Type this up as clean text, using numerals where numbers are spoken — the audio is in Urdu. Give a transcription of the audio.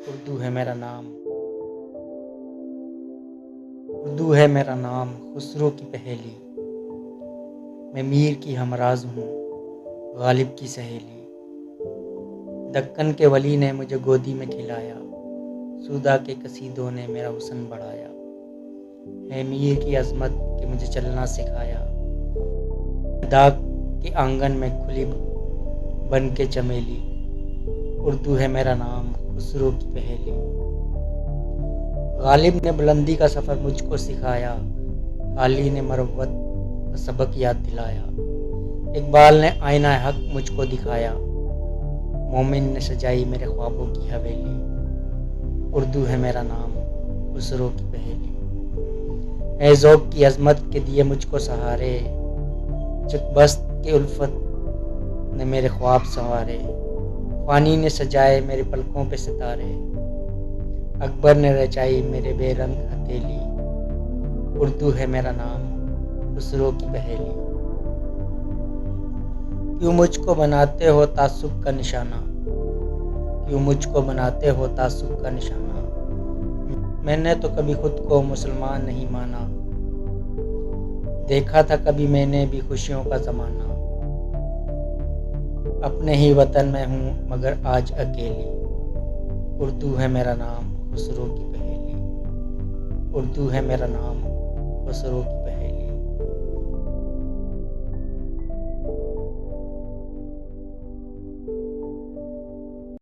اردو ہے میرا نام، اردو ہے میرا نام، خسرو کی پہیلی، میں میر کی ہمراز ہوں، غالب کی سہیلی، دکن کے ولی نے مجھے گودی میں کھلایا، سودا کے قصیدوں نے میرا حسن بڑھایا، ہے میر کی عظمت کہ مجھے چلنا سکھایا، داغ کے آنگن میں کھلی بن کے چمیلی، اردو ہے میرا نام، خسرو کی پہیلی، غالب نے بلندی کا سفر مجھ کو سکھایا، حالی نے مروت کا سبق یاد دلایا، اقبال نے آئینہ حق مجھ کو دکھایا، مومن نے سجائی میرے خوابوں کی حویلی، اردو ہے میرا نام، خسرو کی پہیلی، ہے ذوق کی عظمت کے دیے مجھ کو سہارے، چکبست کے الفت نے میرے خواب سنوارے، فانی نے سجائے میرے پلکوں پہ ستارے، اکبر نے رچائی میرے بے رنگ ہتھیلی، اردو ہے میرا نام، خسرو کی پہیلی، کیوں مجھ کو بناتے ہو تعصب کا نشانہ، کیوں مجھ کو بناتے ہو تعصب کا نشانہ، میں نے تو کبھی خود کو مسلمان نہیں مانا، دیکھا تھا کبھی میں نے بھی خوشیوں کا زمانہ، اپنے ہی وطن میں ہوں مگر آج اکیلی، اردو ہے میرا نام، خسرو کی پہیلی، اردو ہے میرا نام، خسرو کی